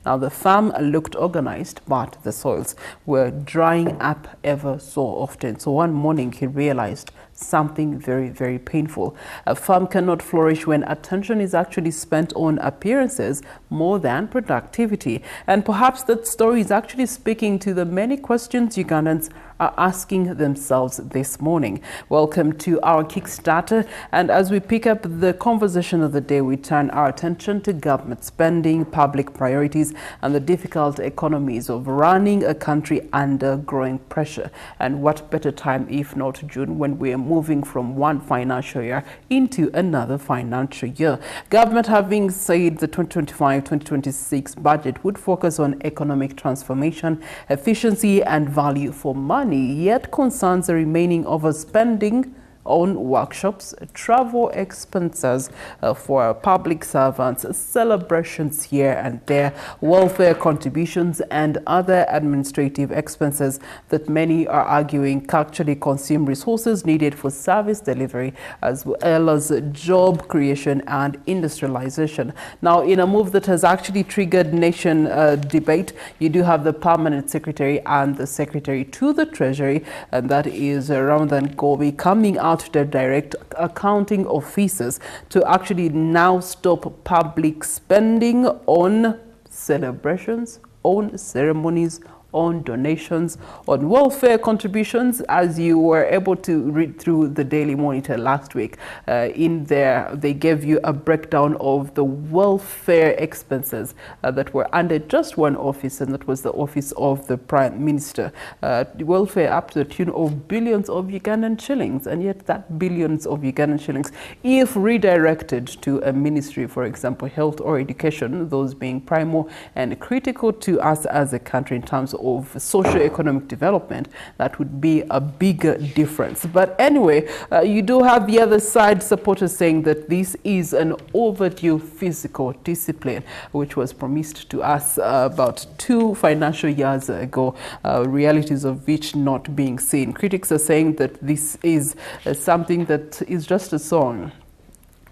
Now, the farm looked organized, but the soils were drying up ever so often. So one morning he realized something very, very painful. A farm cannot flourish when attention is actually spent on appearances more than productivity. And perhaps that story is actually speaking to the many questions Ugandans are asking themselves this morning. Welcome to our Kickstarter. And as we pick up the conversation of the day, we turn our attention to government spending, public priorities, and the difficult economies of running a country under growing pressure. And what better time if not June, when we are moving from one financial year into another financial year. Government having said the 2025-2026 budget would focus on economic transformation, efficiency, and value for money, yet concerns are remaining over spending on workshops, travel expenses for public servants, celebrations here and there, welfare contributions, and other administrative expenses that many are arguing actually consume resources needed for service delivery as well as job creation and industrialization. Now, in a move that has actually triggered nation debate, you do have the Permanent Secretary and the Secretary to the Treasury, and that is Ramadan Gobi, coming out to direct accounting officers to actually now stop public spending on celebrations, on ceremonies, on donations, on welfare contributions. As you were able to read through the Daily Monitor last week, in there they gave you a breakdown of the welfare expenses that were under just one office, and that was the office of the Prime Minister. Welfare up to the tune of billions of Ugandan shillings, and yet that billions of Ugandan shillings, if redirected to a ministry, for example, health or education, those being primal and critical to us as a country in terms of socio-economic development, that would be a bigger difference. But anyway, you do have the other side supporters saying that this is an overdue fiscal discipline, which was promised to us about 2 financial years ago, realities of which not being seen. Critics are saying that this is something that is just a song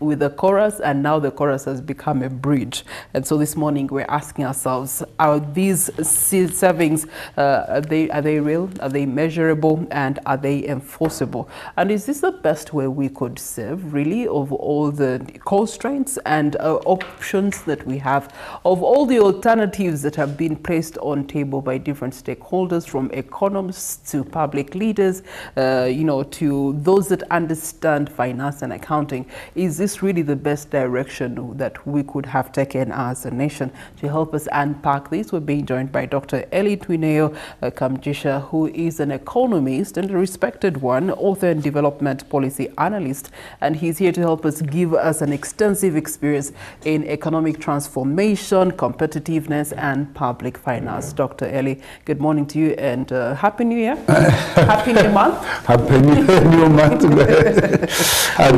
with a chorus, and now the chorus has become a bridge. And so this morning we're asking ourselves, are these savings, are they real, are they measurable, and are they enforceable? And is this the best way we could save, really, of all the constraints and options that we have, of all the alternatives that have been placed on table by different stakeholders, from economists to public leaders, to those that understand finance and accounting? Is this really the best direction that we could have taken as a nation? To help us unpack this, we're being joined by Dr. Eli Twineo Kamjisha, who is an economist and a respected one, author and development policy analyst, and he's here to help us give us an extensive experience in economic transformation, competitiveness, and public finance. Dr. Eli, good morning to you, and Happy New Year. Happy New Month. Happy New Month. We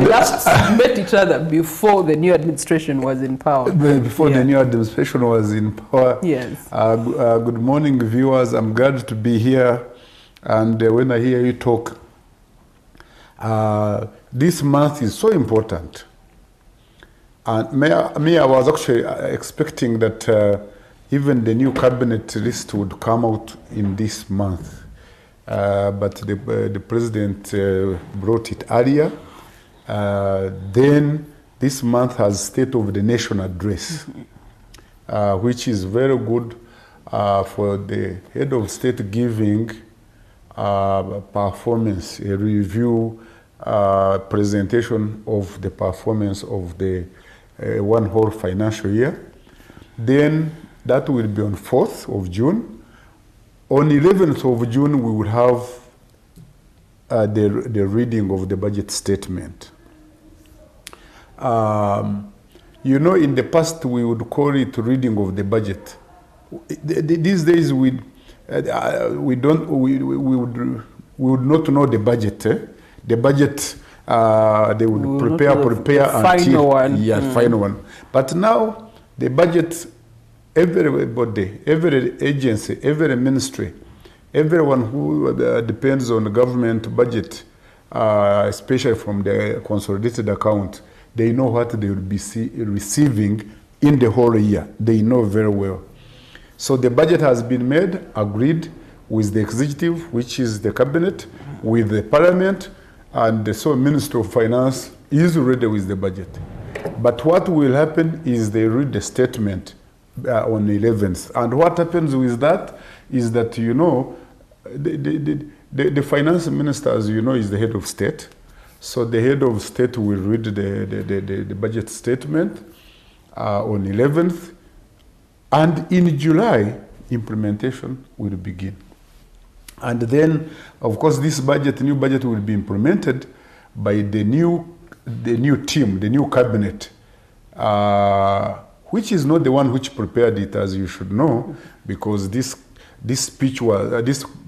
last met each other before the new administration was in power. Before the new administration was in power. Yes. Good morning, viewers. I'm glad to be here. And when I hear you talk, this month is so important. And I was actually expecting that even the new cabinet list would come out in this month. But the president brought it earlier. Then this month has State of the Nation address, which is very good for the head of state giving performance, a review, presentation of the performance of the one whole financial year. Then that will be on 4th of June. On 11th of June, we will have the reading of the budget statement. In the past we would call it reading of the budget. These days we would not know the budget. The budget they would prepare final one. Yeah, final one. But now the budget, everybody, every agency, every ministry, everyone who depends on the government budget, especially from the consolidated account, they know what they will be receiving in the whole year. They know very well. So the budget has been made, agreed with the executive, which is the cabinet, with the parliament, and so Minister of Finance is ready with the budget. But what will happen is they read the statement on the 11th. And what happens with that is that, you know, the finance minister, as you know, is the head of state. So the head of state will read the budget statement on 11th. And in July, implementation will begin. And then, of course, this budget, new budget, will be implemented by the new team, the new cabinet, which is not the one which prepared it, as you should know, because this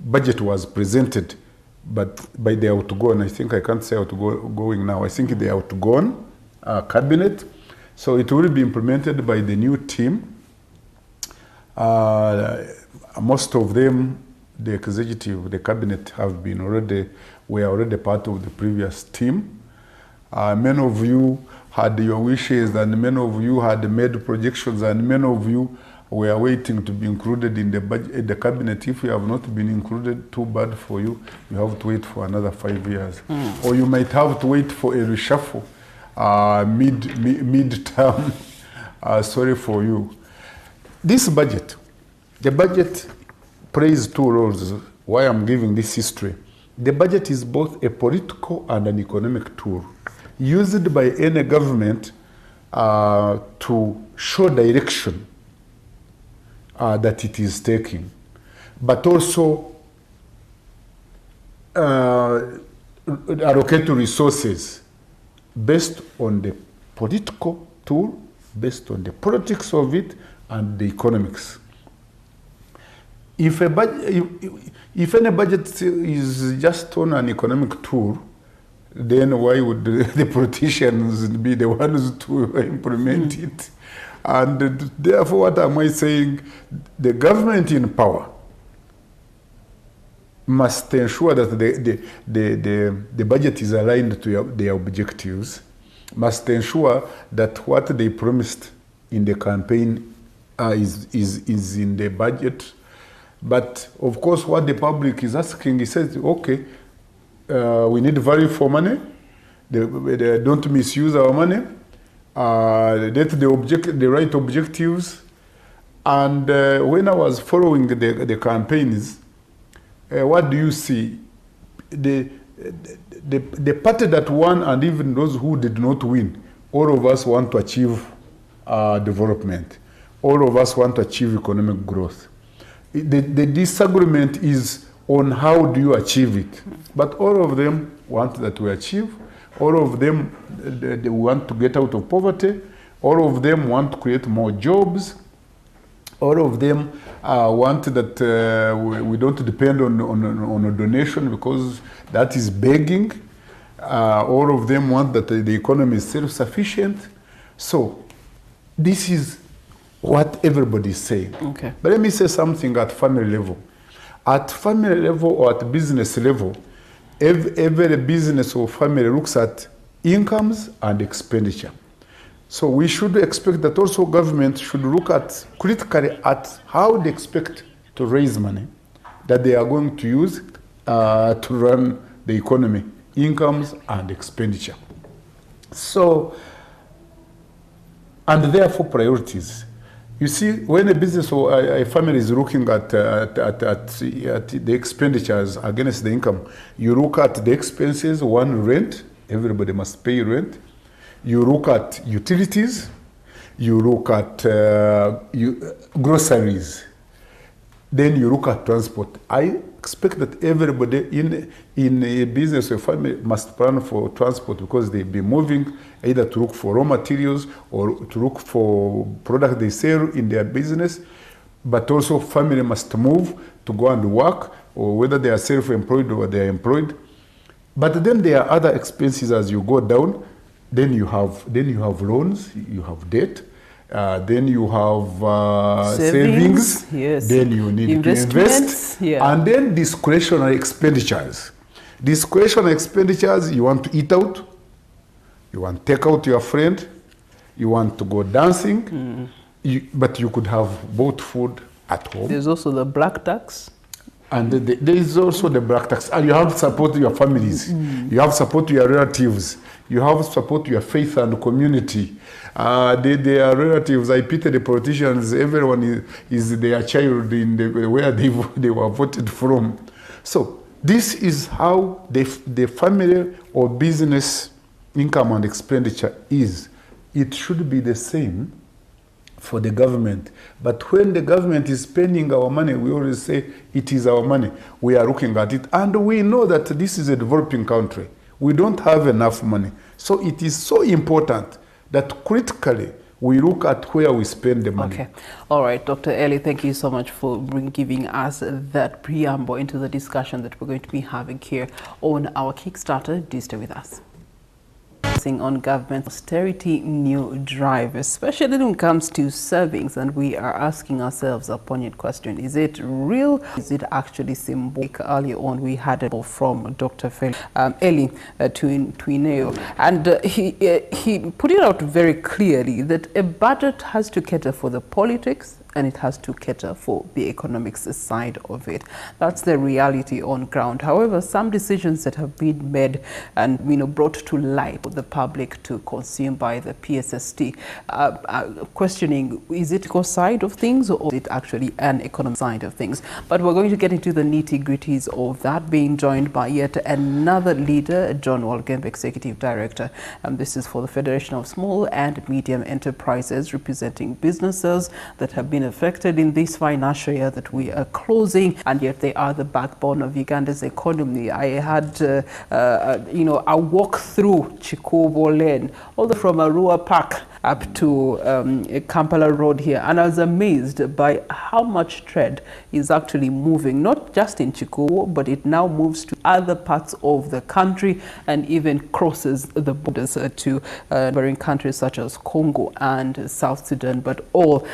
budget was presented, but by the outgoing. I think I can't say outgoing now. I think the outgoing cabinet. So it will be implemented by the new team. Most of them, the executive, the cabinet, were already part of the previous team. Many of you had your wishes, and many of you had made projections, and many of you were waiting to be included in the cabinet. If you have not been included, too bad for you. You have to wait for another 5 years. Or you might have to wait for a reshuffle mid-term. Sorry for you. This budget, the budget plays two roles. Why I'm giving this history. The budget is both a political and an economic tool used by any government to show direction that it is taking, but also allocate resources based on the political tool, based on the politics of it and the economics. If any budget is just on an economic tool, then why would the politicians be the ones to implement it? And therefore, what am I saying? The government in power must ensure that the budget is aligned to their objectives, must ensure that what they promised in the campaign is in the budget. But of course, what the public is asking, he says, okay, we need value for money. They don't misuse our money. Get the right objectives. And when I was following the campaigns, what do you see? The party that won, and even those who did not win, all of us want to achieve development. All of us want to achieve economic growth. The disagreement is on how do you achieve it. But all of them want that we achieve. All of them they want to get out of poverty. All of them want to create more jobs. All of them want that we don't depend on a donation, because that is begging. All of them want that the economy is self-sufficient. So this is what everybody is saying. Okay. But let me say something at family level. At family level or at business level, every business or family looks at incomes and expenditure. So we should expect that also government should look at critically at how they expect to raise money that they are going to use to run the economy, incomes and expenditure. So, and therefore priorities. You see, when a business or a family is looking at the expenditures against the income, you look at the expenses. One, rent. Everybody must pay rent. You look at utilities. You look at groceries. Then you look at transport. I expect that everybody in a business or family must plan for transport, because they'll be moving either to look for raw materials or to look for products they sell in their business. But also family must move to go and work, or whether they are self-employed or they are employed. But then there are other expenses as you go down. Then you have loans, you have debt. Then you have savings. Yes. Then you need to invest. Yeah. And then discretionary expenditures. Discretionary expenditures, you want to eat out. You want to take out your friend. You want to go dancing. But you could have bought food at home. There's also the black tax. And there is also the black tax. And you have to support your families. You have to support your relatives. You have to support your faith and community. Their relatives, I pity the politicians, everyone is their child in where they were voted from. So this is how the family or business income and expenditure is. It should be the same for the government. But when the government is spending our money, we always say it is our money. We are looking at it. And we know that this is a developing country. We don't have enough money. So it is so important that critically we look at where we spend the money. Okay. All right, Dr. Eli, thank you so much for giving us that preamble into the discussion that we're going to be having here on our Kickstarter. Do stay with us. On government austerity new drive, especially when it comes to savings, and we are asking ourselves a poignant question: is it real? Is it actually symbolic? Earlier on, we had it from Dr. Eli Twineo, and he put it out very clearly that a budget has to cater for the politics, and it has to cater for the economics side of it. That's the reality on ground. However, some decisions that have been made and brought to light for the public to consume by the PSST, questioning, is it a side of things or is it actually an economic side of things? But we're going to get into the nitty-gritties of that, being joined by yet another leader, John Walgembe, Executive Director. This is for the Federation of Small and Medium Enterprises, representing businesses that have been affected in this financial year that we are closing, and yet they are the backbone of Uganda's economy. I had a walk through Chikubo Lane, all the from Arua Park up to Kampala Road here, and I was amazed by how much trade is actually moving, not just in Chikubo, but it now moves to other parts of the country and even crosses the borders to neighboring countries such as Congo and South Sudan, but all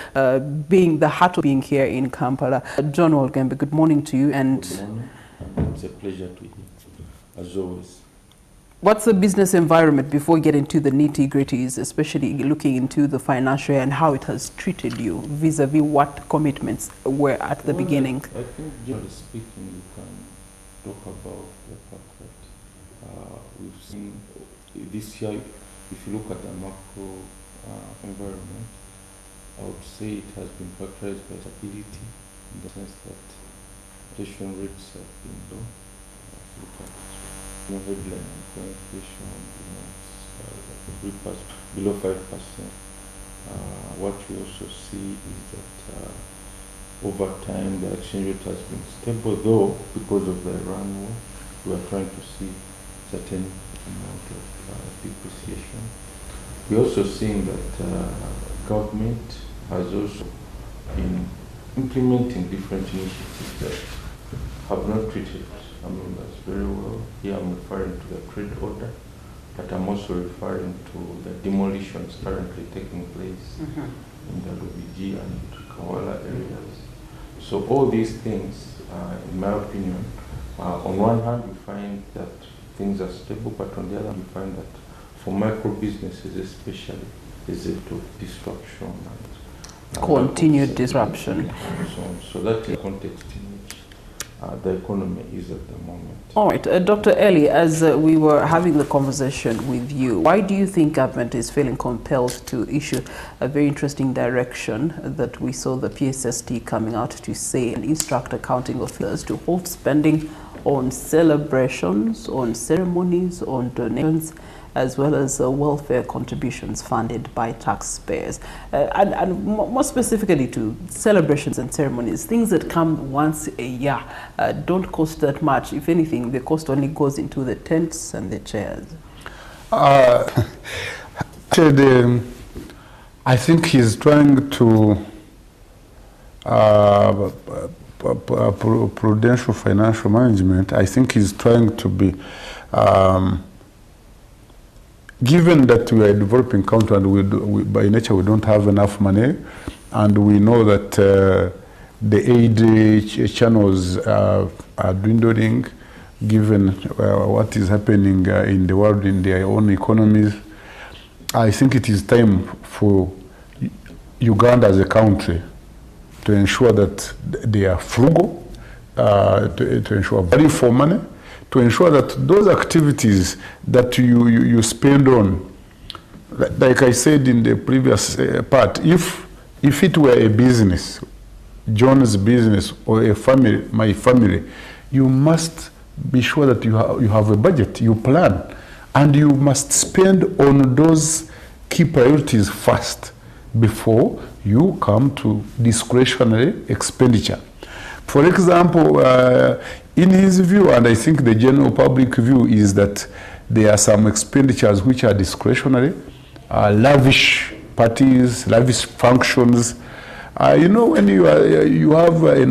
being the heart of being here in Kampala. John Walgembe, good morning to you. And good morning. It's a pleasure to you, as always. What's the business environment before we get into the nitty-gritties, especially looking into the financial year and how it has treated you vis-a-vis what commitments were at the beginning? I think, generally speaking, you can talk about the fact that we've seen this year, if you look at the macro environment, I would say it has been characterized by stability in the sense that inflation rates have been low. Look at headline inflation, below 5%. What we also see is that over time the exchange rate has been stable, though because of the Iran war, we are trying to see certain amount of depreciation. We're also seeing that government has also been implementing different initiatives that have not treated us very well. Here I'm referring to the trade order, but I'm also referring to the demolitions currently taking place in the Lubigi and Kawala areas. So all these things, in my opinion, on one hand we find that things are stable, but on the other hand we find that for micro businesses especially, is it to disruption and continued disruption. So that's the context in which the economy is at the moment. All right, Dr. Eli, as we were having the conversation with you, why do you think government is feeling compelled to issue a very interesting direction that we saw the PSST coming out to say and instruct accounting officers to hold spending on celebrations, on ceremonies, on donations, as well as welfare contributions funded by taxpayers, and more specifically to celebrations and ceremonies, things that come once a year, don't cost that much. If anything, the cost only goes into the tents and the chairs. I think he's trying to prudential financial management. I think he's trying to be given that we are a developing country and by nature we don't have enough money, and we know that the aid channels are dwindling, given what is happening in the world, in their own economies, I think it is time for Uganda as a country to ensure that they are frugal, to ensure value for money, to ensure that those activities that you spend on, like I said in the previous part, if it were a business, John's business, or a family, my family, you must be sure that you have a budget, you plan, and you must spend on those key priorities first before you come to discretionary expenditure. For example, in his view, and I think the general public view, is that there are some expenditures which are discretionary, lavish parties, lavish functions. When you have a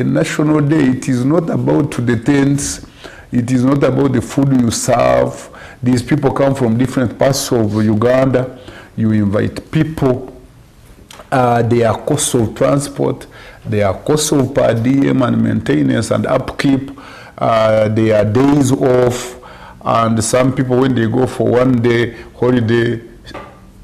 national day, it is not about the tents, it is not about the food you serve. These people come from different parts of Uganda. You invite people. There are costs of transport, there are costs of per diem and maintenance and upkeep. There are days off, and some people, when they go for one day holiday,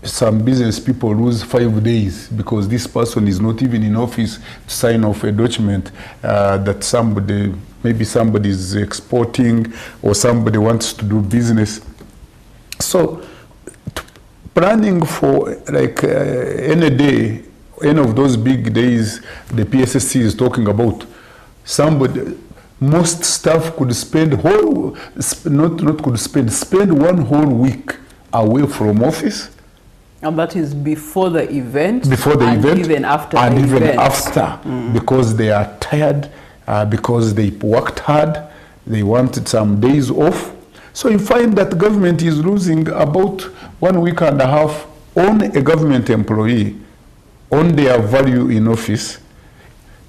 some business people lose 5 days because this person is not even in office to sign off a document that maybe somebody is exporting or somebody wants to do business. So planning for any day, any of those big days the PSSC is talking about, most staff could spend spend one whole week away from office. And that is before the event. Before the event. Even after and the even event. after, because they are tired, because they worked hard, they wanted some days off. So you find that government is losing about 1.5 weeks on a government employee, on their value in office.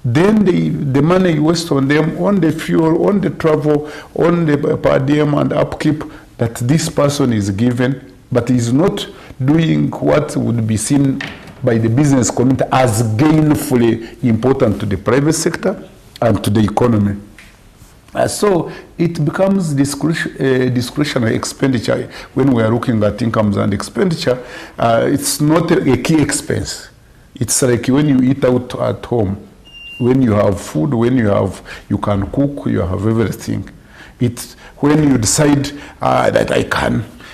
Then the money you waste on them, on the fuel, on the travel, on the per diem and upkeep that this person is given, but is not doing what would be seen by the business community as gainfully important to the private sector and to the economy. So it becomes discretionary expenditure when we are looking at incomes and expenditure. It's not a key expense. It's like when you eat out at home, when you have food, when you can cook, you have everything. It's when you decide that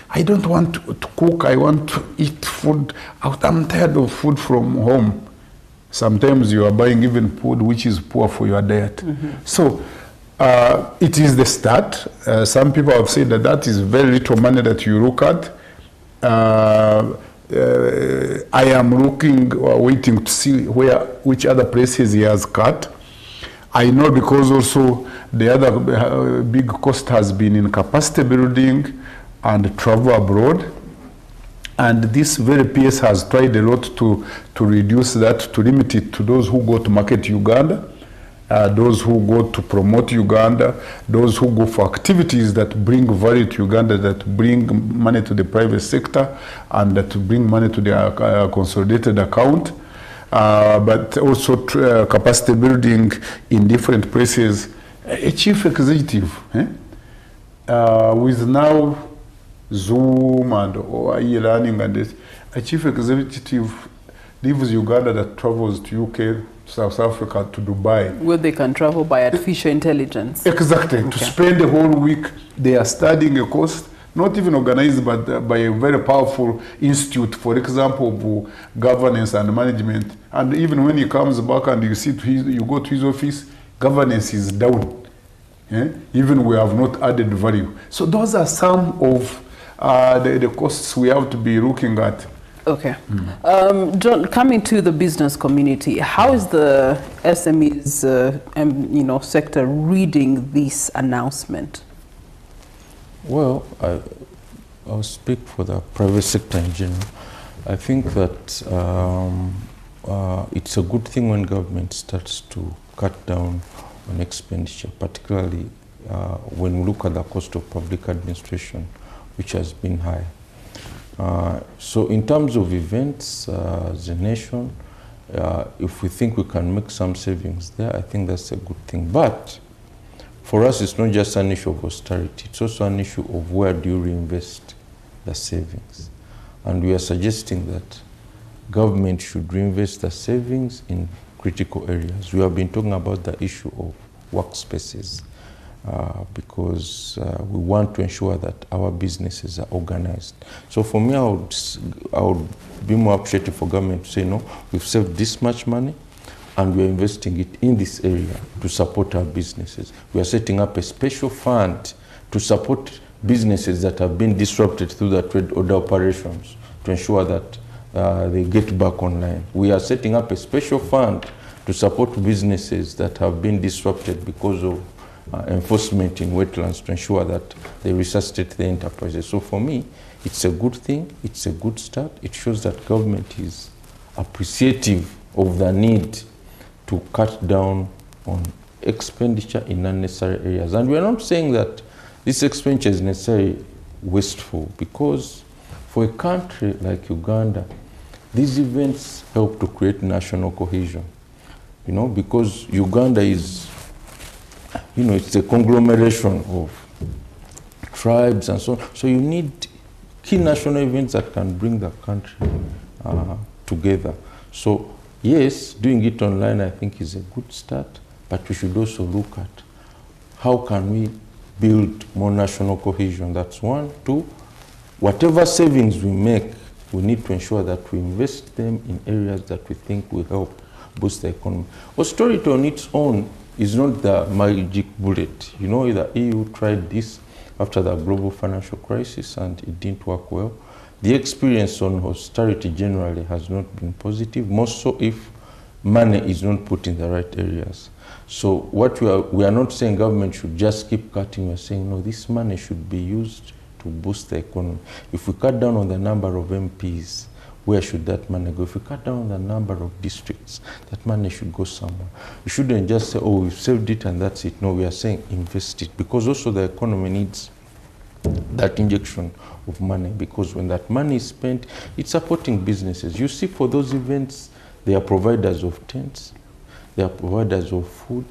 I don't want to cook, I want to eat food out. I'm tired of food from home. Sometimes you are buying even food which is poor for your diet. So it is the start. Some people have said that is very little money that you look at. I am looking or waiting to see which other places he has cut. I know because also the other big cost has been in capacity building and travel abroad. And this very PS has tried a lot to reduce that, to limit it to those who go to market Uganda, those who go to promote Uganda, those who go for activities that bring value to Uganda, that bring money to the private sector, and that bring money to the consolidated account. But also capacity building in different places. A chief executive, with now Zoom and e-learning and this, a chief executive leaves Uganda that travels to UK, South Africa, to Dubai. Where they can travel by artificial intelligence. Exactly. Okay. To spend the whole week, they are studying a course, not even organized, but by a very powerful institute, for example, of governance and management. And even when he comes back and you go to his office, governance is down. Even we have not added value. So those are some of the costs we have to be looking at. Okay. John, coming to the business community, how is the SMEs sector reading this announcement? Well, I'll speak for the private sector in general. I think that it's a good thing when government starts to cut down on expenditure, particularly when we look at the cost of public administration, which has been high. So in terms of events as a nation, if we think we can make some savings there, I think that's a good thing. But for us, it's not just an issue of austerity, it's also an issue of where do you reinvest the savings. And we are suggesting that government should reinvest the savings in critical areas. We have been talking about the issue of workspaces because we want to ensure that our businesses are organized. So for me, I would be more appreciative for government to say, no, we've saved this much money and we're investing it in this area to support our businesses. We are setting up a special fund to support businesses that have been disrupted through the trade order operations to ensure that they get back online. We are setting up a special fund to support businesses that have been disrupted because of enforcement in wetlands to ensure that they resuscitate the enterprises. So for me, it's a good thing, it's a good start. It shows that government is appreciative of the need to cut down on expenditure in unnecessary areas. And we're not saying that this expenditure is necessarily wasteful, because for a country like Uganda, these events help to create national cohesion. You know, because Uganda is, you know, it's a conglomeration of tribes and so on. So you need key national events that can bring the country together. So yes, doing it online I think is a good start, but we should also look at how can we build more national cohesion. That's one. Two, whatever savings we make, we need to ensure that we invest them in areas that we think will help boost the economy. Austerity on its own is not the magic bullet. You know, the EU tried this after the global financial crisis and it didn't work well. The experience on austerity generally has not been positive, more so if money is not put in the right areas. So what we are not saying government should just keep cutting. We're saying, no, this money should be used to boost the economy. If we cut down on the number of MPs, where should that money go? If we cut down on the number of districts, that money should go somewhere. We shouldn't just say, oh, we've saved it and that's it. No, we are saying invest it, because also the economy needs that injection of money, because when that money is spent, it's supporting businesses. You see, for those events, they are providers of tents, they are providers of food,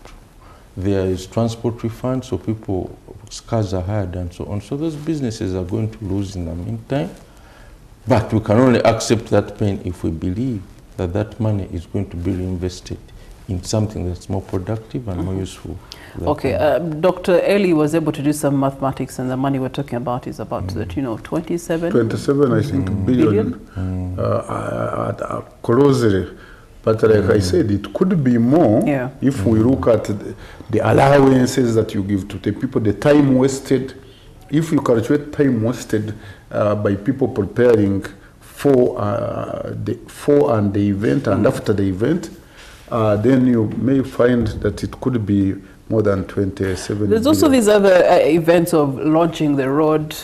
there is transport refund, so cars are hired and so on. So those businesses are going to lose in the meantime. But we can only accept that pain if we believe that that money is going to be reinvested in something that's more productive and more useful. Okay, Dr. Eli was able to do some mathematics, and the money we're talking about is about, 27? 27, I think, billion. Closely. But like I said, it could be more if we look at the allowances that you give to the people, the time wasted. If you calculate time wasted by people preparing for the event and after the event, then you may find that it could be more than 27 There's also these other events of launching the road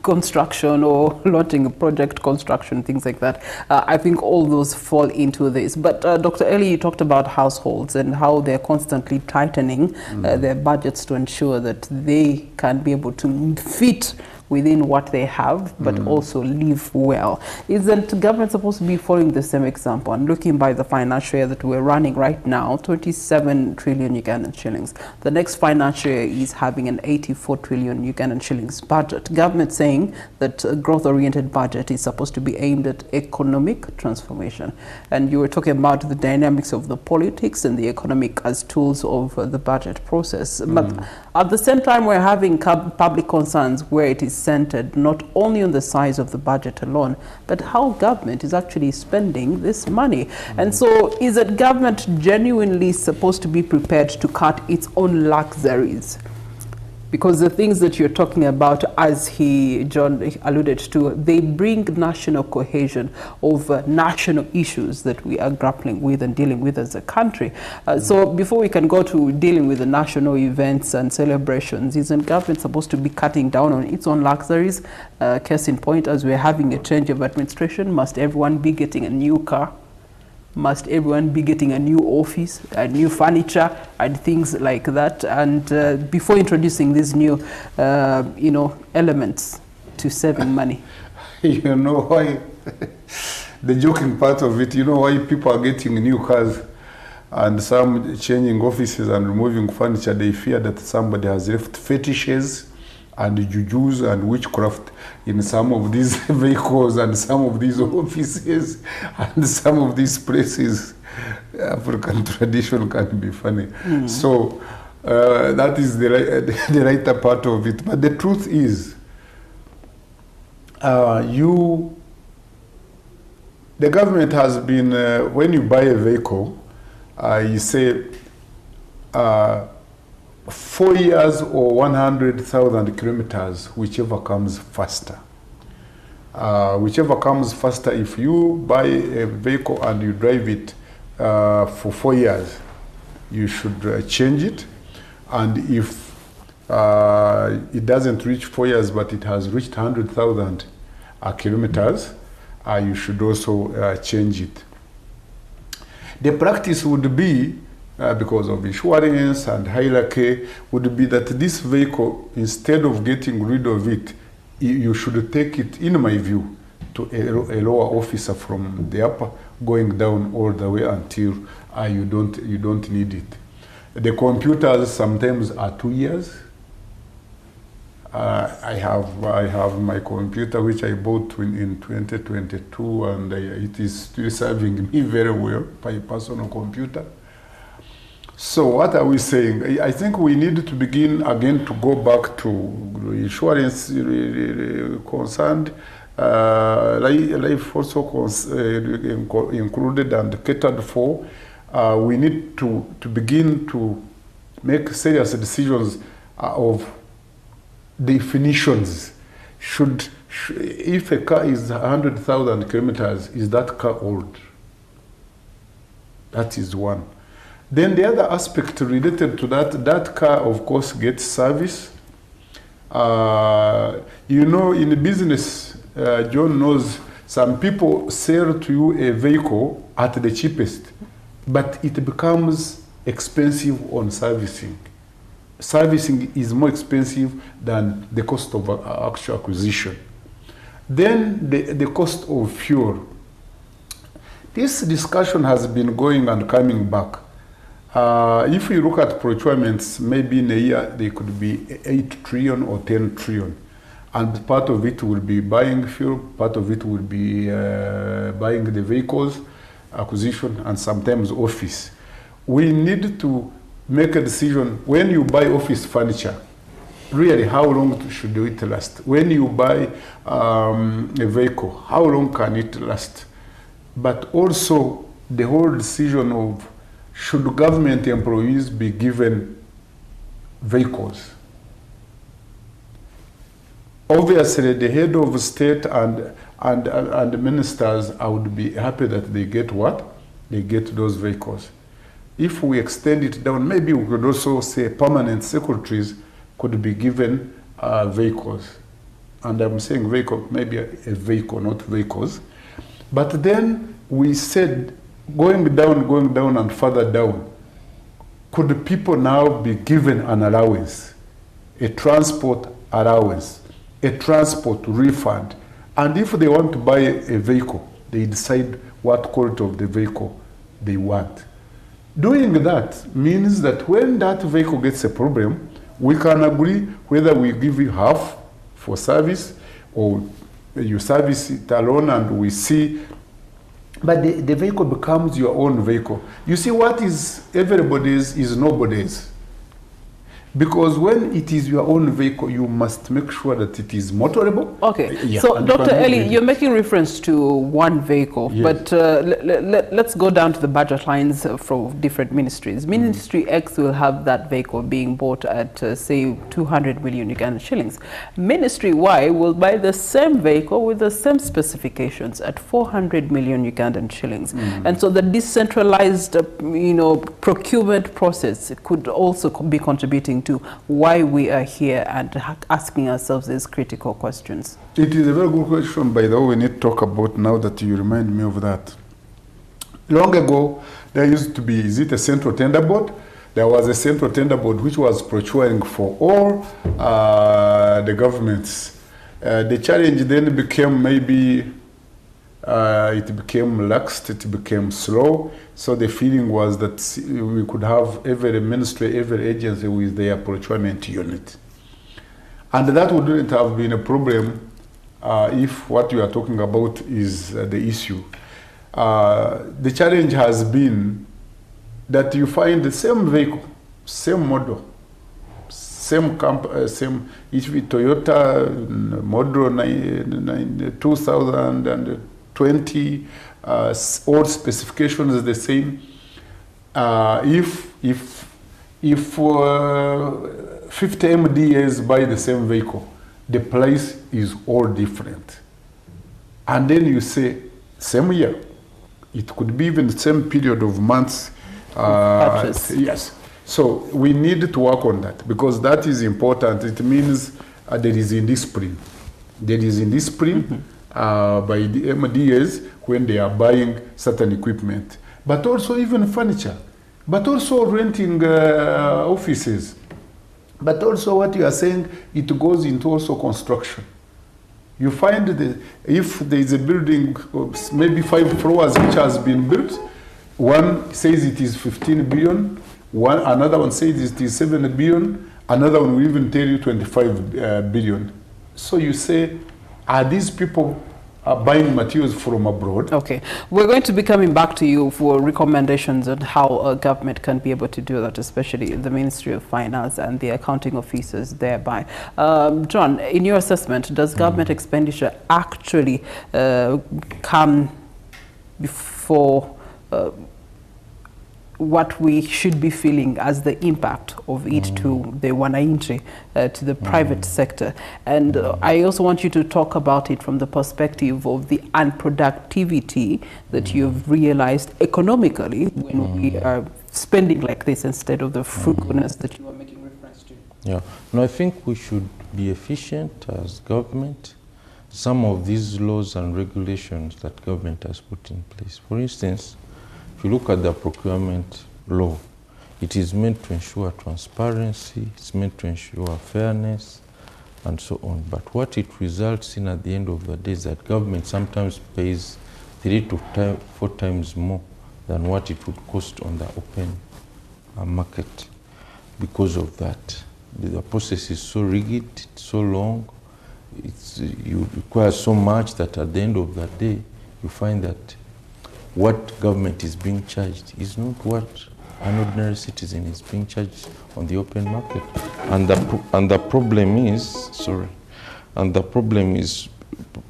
construction or launching a project construction, things like that. I think all those fall into this. But Dr. Eli, you talked about households and how they're constantly tightening their budgets to ensure that they can be able to fit within what they have, but also live well. Isn't government supposed to be following the same example and looking by the financial year that we're running right now, 27 trillion Ugandan shillings. The next financial year is having an 84 trillion Ugandan shillings budget. Government saying that a growth-oriented budget is supposed to be aimed at economic transformation. And you were talking about the dynamics of the politics and the economic as tools of the budget process. But at the same time, we're having public concerns where it is centered not only on the size of the budget alone, but how government is actually spending this money. And so is that government genuinely supposed to be prepared to cut its own luxuries? Because the things that you're talking about, as John alluded to, they bring national cohesion over national issues that we are grappling with and dealing with as a country. So before we can go to dealing with the national events and celebrations, isn't government supposed to be cutting down on its own luxuries? Case in point, as we're having a change of administration, must everyone be getting a new car? Must everyone be getting a new office, a new furniture, and things like that? And before introducing these new, elements to saving money. You know why? The joking part of it, you know why people are getting new cars and some changing offices and removing furniture? They fear that somebody has left fetishes and jujus and witchcraft in some of these vehicles and some of these offices and some of these places. African tradition can be funny. So that is the lighter part of it. But the truth is, the government has been, when you buy a vehicle, you say 4 years or 100,000 kilometers, whichever comes faster. Whichever comes faster, if you buy a vehicle and you drive it for 4 years, you should change it. And if it doesn't reach 4 years, but it has reached 100,000 kilometers, you should also change it. The practice would be, because of insurance and hierarchy, would be that this vehicle, instead of getting rid of it, you should take it, in my view, to a lower officer from the upper, going down all the way until you don't need it. The computers sometimes are 2 years. I have my computer which I bought in 2022, and it is still serving me very well, my personal computer. So what are we saying? I think we need to begin again to go back to insurance concerned, life also included and catered for. We need to begin to make serious decisions of definitions. If a car is 100,000 kilometers, is that car old? That is one. Then the other aspect related to that car, of course, gets service. In business, John knows, some people sell to you a vehicle at the cheapest, but it becomes expensive on servicing. Servicing is more expensive than the cost of actual acquisition. Then the cost of fuel. This discussion has been going and coming back. If you look at procurements, maybe in a year they could be 8 trillion or 10 trillion. And part of it will be buying fuel, part of it will be buying the vehicles, acquisition, and sometimes office. We need to make a decision. When you buy office furniture, really, how long should it last? When you buy a vehicle, how long can it last? But also the whole decision of, should government employees be given vehicles? Obviously, the head of state and ministers, I would be happy that they get what? They get those vehicles. If we extend it down, maybe we could also say permanent secretaries could be given vehicles. And I'm saying vehicle, maybe a vehicle, not vehicles. But then we said, going down and further down, could people now be given an allowance, a transport allowance, a transport refund? And if they want to buy a vehicle, they decide what quality of the vehicle they want. Doing that means that when that vehicle gets a problem, we can agree whether we give you half for service or you service it alone and we see. But the vehicle becomes your own vehicle. You see, what is everybody's is nobody's. Because when it is your own vehicle, you must make sure that it is motorable. Okay, yeah, so Dr. Eli, you're making reference to one vehicle, yes. but let's go down to the budget lines for different ministries. Ministry X will have that vehicle being bought at, say, 200 million Ugandan shillings. Ministry Y will buy the same vehicle with the same specifications at 400 million Ugandan shillings. And so the decentralized, procurement process could also be contributing to why we are here and asking ourselves these critical questions. It is a very good question, by the way, we need to talk about now that you remind me of that. Long ago, there used to be, is it a central tender board? There was a central tender board which was procuring for all the governments. The challenge then became maybe, it became laxed, it became slow. So the feeling was that we could have every ministry, every agency with their procurement unit. And that wouldn't have been a problem if what you are talking about is the issue. the challenge has been that you find the same vehicle, same model, same each Toyota model 2020, all specifications are the same. If 50 MDAs buy the same vehicle, the price is all different. And then you say, same year, it could be even the same period of months. Yes. So we need to work on that, because that is important. It means there is indiscipline. There is indiscipline by the MDAs when they are buying certain equipment, but also even furniture, but also renting offices. But also what you are saying, it goes into also construction. You find that if there is a building of maybe 5 floors which has been built, one says it is 15 billion, another one says it is 7 billion, another one will even tell you 25 billion. So you say, are these people buying materials from abroad? Okay, we're going to be coming back to you for recommendations on how a government can be able to do that, especially the Ministry of Finance and the accounting officers thereby. John, in your assessment, does government expenditure actually come before what we should be feeling as the impact of it to the wananchi, to the private sector? And I also want you to talk about it from the perspective of the unproductivity that you've realized economically when we are spending like this instead of the fruitfulness that you are making reference to. Yeah, no, I think we should be efficient as government. Some of these laws and regulations that government has put in place, for instance, if you look at the procurement law, it is meant to ensure transparency, it's meant to ensure fairness, and so on. But what it results in at the end of the day is that government sometimes pays 3 to 4 times more than what it would cost on the open market. Because of that, the process is so rigid, it's so long, you require so much that at the end of the day, you find that what government is being charged is not what an ordinary citizen is being charged on the open market. And the problem is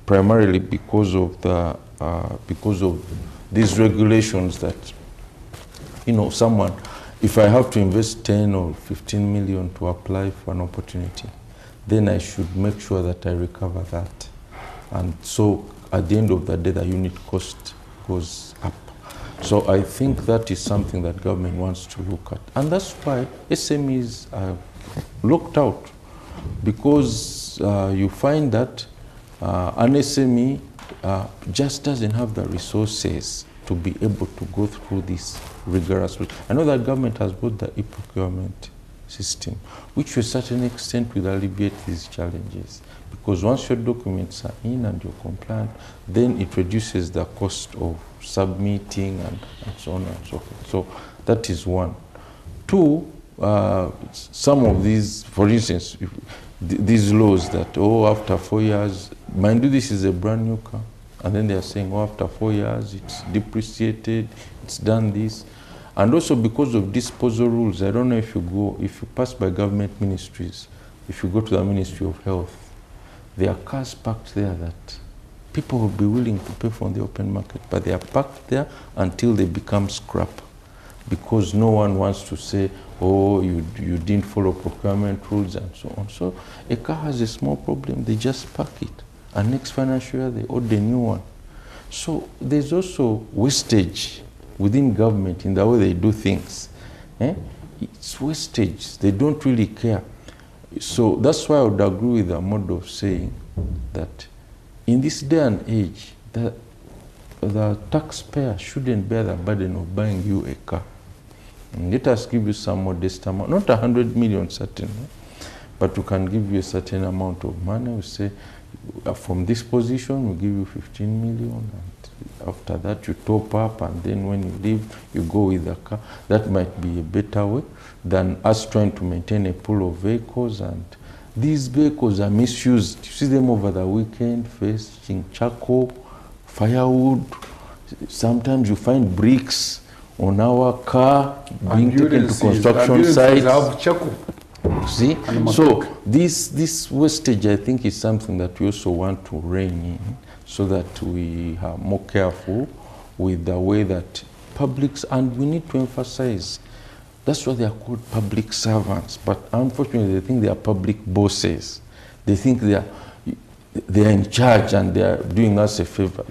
primarily because of these regulations that, you know, someone, if I have to invest 10 or 15 million to apply for an opportunity, then I should make sure that I recover that. And so at the end of the day, the unit cost goes up. So I think that is something that government wants to look at. And that's why SMEs are looked out, because you find that an SME just doesn't have the resources to be able to go through this rigorous. I know that government has brought the e-procurement system, which to a certain extent will alleviate these challenges. Because once your documents are in and you're compliant, then it reduces the cost of submitting and so on and so forth. So that is one. Two, some of these, for instance, these laws that, after 4 years, mind you, this is a brand new car, and then they are saying, after 4 years, it's depreciated, it's done this. And also because of disposal rules, I don't know if you pass by government ministries, if you go to the Ministry of Health, there are cars parked there that people will be willing to pay for on the open market, but they are parked there until they become scrap, because no one wants to say, you didn't follow procurement rules and so on. So a car has a small problem, they just park it, and next financial year they order a new one. So there's also wastage within government in the way they do things. It's wastage, they don't really care. So that's why I would agree with the model of saying that in this day and age, the taxpayer shouldn't bear the burden of buying you a car. And let us give you some modest amount, not 100 million certainly, but we can give you a certain amount of money. We say, from this position, we give you 15 million, and after that you top up, and then when you leave, you go with the car. That might be a better way than us trying to maintain a pool of vehicles, and these vehicles are misused. You see them over the weekend, fetching charcoal, firewood, Sometimes you find bricks on our car being taken to construction ambulances sites. have charcoal. See? So this wastage, I think, is something that we also want to rein in, so that we are more careful with the way that publics, and we need to emphasize, that's why they are called public servants, but unfortunately they think they are public bosses. They think they are in charge and they are doing us a favor.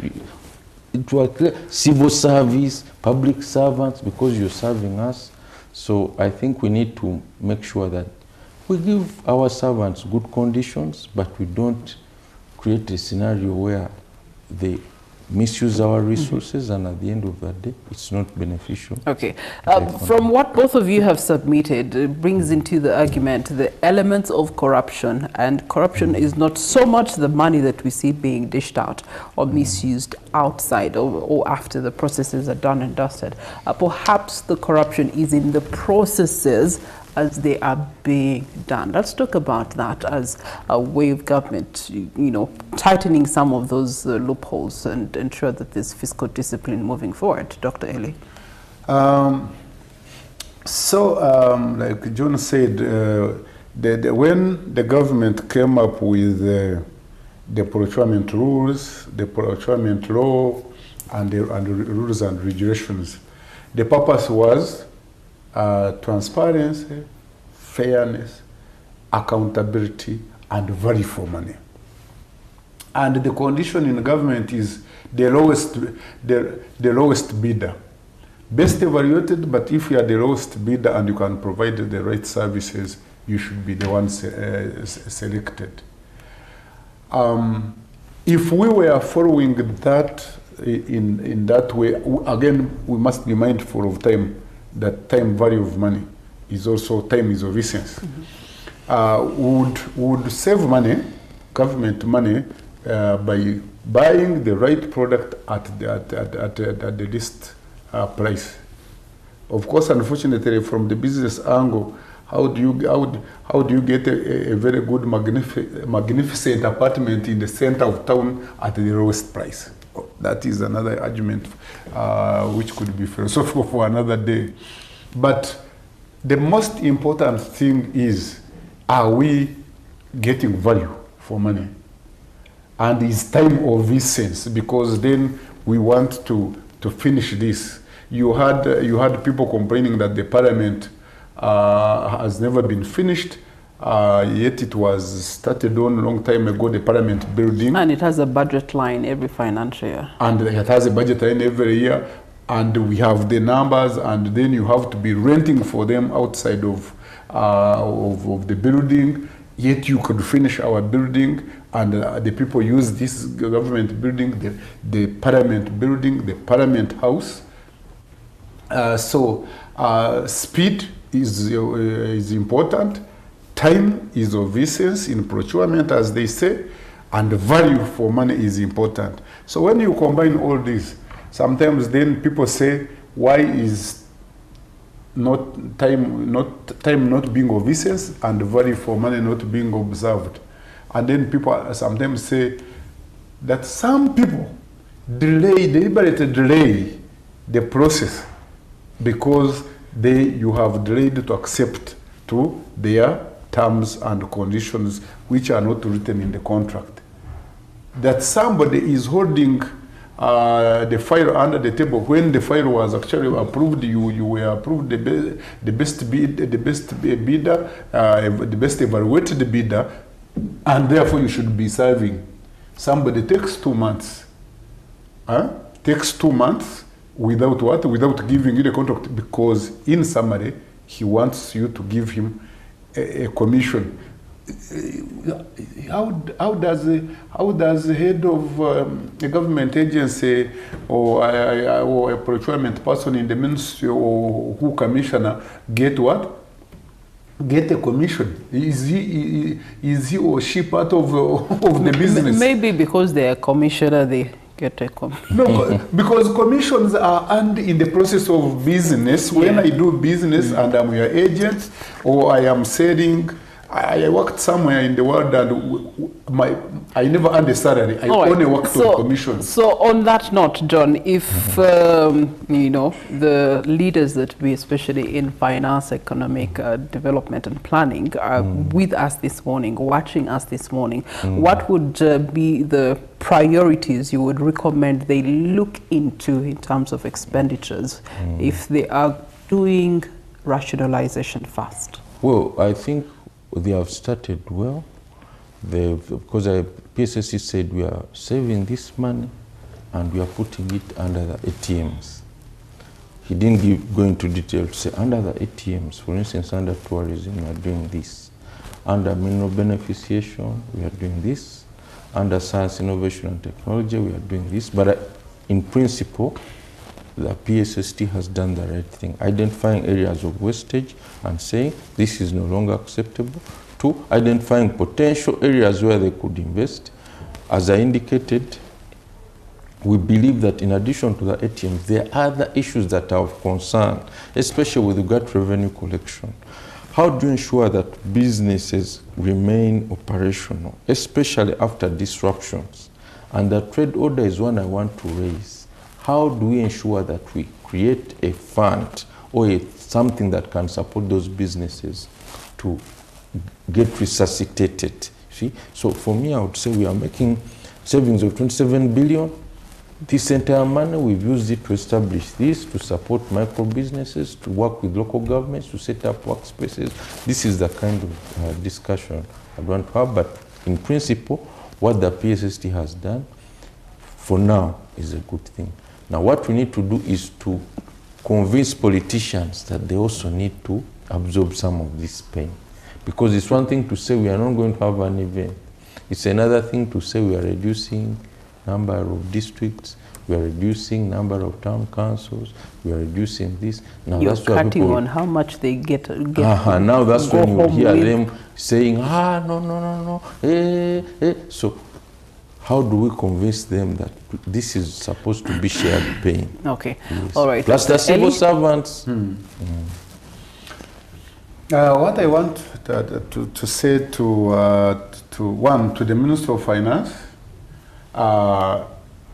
It was clear, civil service, public servants, because you're serving us. So I think we need to make sure that we give our servants good conditions, but we don't create a scenario where they misuse our resources, and at the end of the day, it's not beneficial. Okay. From what both of you have submitted, it brings into the argument the elements of corruption, and corruption is not so much the money that we see being dished out or misused outside or after the processes are done and dusted. Perhaps the corruption is in the processes as they are being done. Let's talk about that as a way of government, tightening some of those loopholes and ensure that there's fiscal discipline moving forward. Dr. Eli? Like John said, when the government came up with the procurement rules, the procurement law, and the rules and regulations, the purpose was transparency, fairness, accountability, and value for money. And the condition in government is the lowest bidder. Best evaluated, but if you are the lowest bidder and you can provide the right services, you should be the one selected. If we were following that in that way, again, we must be mindful of time, that time value of money is also, time is of essence. Would save money, government money, by buying the right product at the least price. Of course, unfortunately, from the business angle, how do you get a very good, magnificent apartment in the center of town at the lowest price? That is another argument which could be philosophical for another day. But the most important thing is, are we getting value for money? And is time of essence, because then we want to finish this. You had people complaining that the parliament has never been finished, yet it was started on a long time ago, the parliament building. And it has a budget line every financial year. And it has a budget line every year, and we have the numbers, and then you have to be renting for them outside of the building, yet you could finish our building, and the people use this government building, the parliament building, the parliament house. So speed is important. Time is of essence in procurement, as they say, and the value for money is important. So when you combine all this, sometimes then people say, why is time not being of essence and the value for money not being observed? And then people sometimes say that some people deliberately delay the process because you have delayed to accept to their terms and conditions which are not written in the contract. That somebody is holding the file under the table when the file was actually approved, you were approved the best bidder, the best evaluated bidder, and therefore you should be serving. Somebody takes 2 months. Takes 2 months without what? Without giving you the contract, because in summary, he wants you to give him a commission. How does the head of a government agency or a procurement person in the ministry or who commissioner get what? Get a commission? Is he or she part of the business? Maybe because they are commissioner, they get a commission. No, because commissions are earned in the process of business. When I do business and I'm your agent, or I am selling I worked somewhere in the world and I never earned a salary. I only worked on commission. So on that note, John, if you know, the leaders that we, especially in finance, economic development and planning, are with us this morning, watching us this morning, what would be the priorities you would recommend they look into in terms of expenditures if they are doing rationalization fast? Well, I think they have started well. Because PSSC said we are saving this money and we are putting it under the ATMs. He didn't go into detail to say under the ATMs. For instance, under tourism, we are doing this. Under mineral beneficiation, we are doing this. Under science, innovation and technology, we are doing this. But in principle, the PSST has done the right thing, identifying areas of wastage and saying this is no longer acceptable. 2, identifying potential areas where they could invest. As I indicated, we believe that in addition to the ATMs, there are other issues that are of concern, especially with regard to revenue collection. How do you ensure that businesses remain operational, especially after disruptions? And the trade order is one I want to raise. How do we ensure that we create a fund or something that can support those businesses to get resuscitated? See? So for me, I would say we are making savings of 27 billion. This entire money, we've used it to establish this, to support micro businesses, to work with local governments, to set up workspaces. This is the kind of discussion I want to have. But in principle, what the PSST has done for now is a good thing. Now, what we need to do is to convince politicians that they also need to absorb some of this pain. Because it's one thing to say we are not going to have an event. It's another thing to say we are reducing number of districts, we are reducing number of town councils, we are reducing this. Now you're that's cutting on how much they get now that's when you hear them saying, no. So how do we convince them that this is supposed to be shared pain? Okay, yes. All right. Plus the civil servants. What I want to say to the Minister of Finance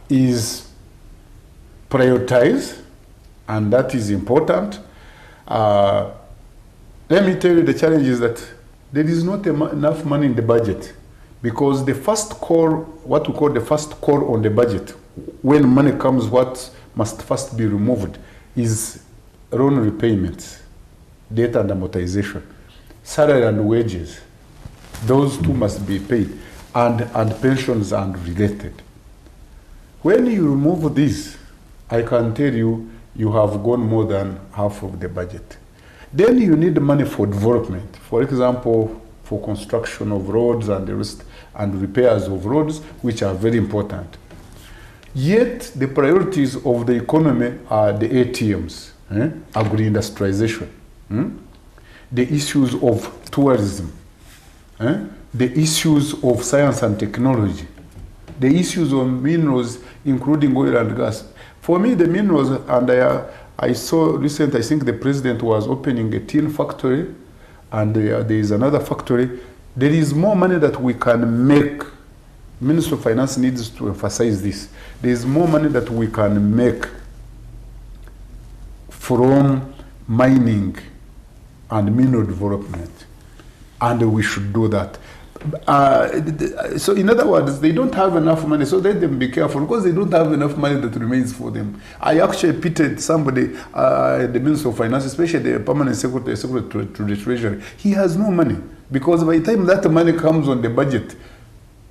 is prioritize, and that is important. Let me tell you the challenge is that there is not enough money in the budget, because the first call, what we call the first call on the budget, when money comes, what must first be removed is loan repayments, debt and amortization, salary and wages. Those two must be paid, and pensions and related. When you remove this, I can tell you, you have gone more than half of the budget. Then you need money for development. For example, for construction of roads and the rest, and repairs of roads, which are very important. Yet the priorities of the economy are the ATMs, agri-industrialization, the issues of tourism, the issues of science and technology, the issues of minerals, including oil and gas. For me, the minerals, and I saw recently, I think the president was opening a tin factory, and there is another factory. There is more money that we can make. Minister of Finance needs to emphasize this. There is more money that we can make from mining and mineral development, and we should do that. So in other words, they don't have enough money, so let them be careful, because they don't have enough money that remains for them. I actually pitied somebody, the Minister of Finance, especially the permanent secretary to the Treasury. He has no money, because by the time that money comes on the budget,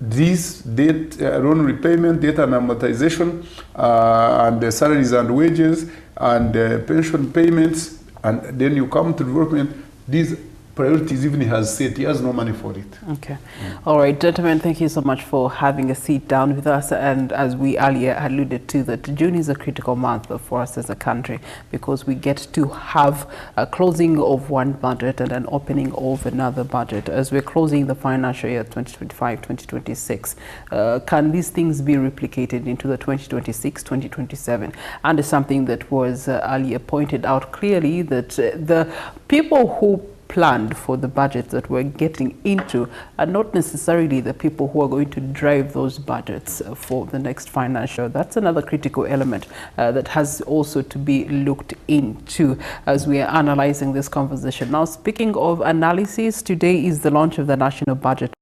this debt, loan repayment, debt and amortization, and the salaries and wages, and pension payments, and then you come to development, these priorities even he has set, he has no money for it. Okay. All right, gentlemen, thank you so much for having a seat down with us. And as we earlier alluded to, that June is a critical month for us as a country, because we get to have a closing of one budget and an opening of another budget. As we're closing the financial year 2025-2026, can these things be replicated into the 2026-2027? And it's something that was earlier pointed out clearly, that the people who planned for the budget that we're getting into are not necessarily the people who are going to drive those budgets for the next financial. That's another critical element that has also to be looked into as we are analyzing this conversation. Now, speaking of analysis, today is the launch of the national budget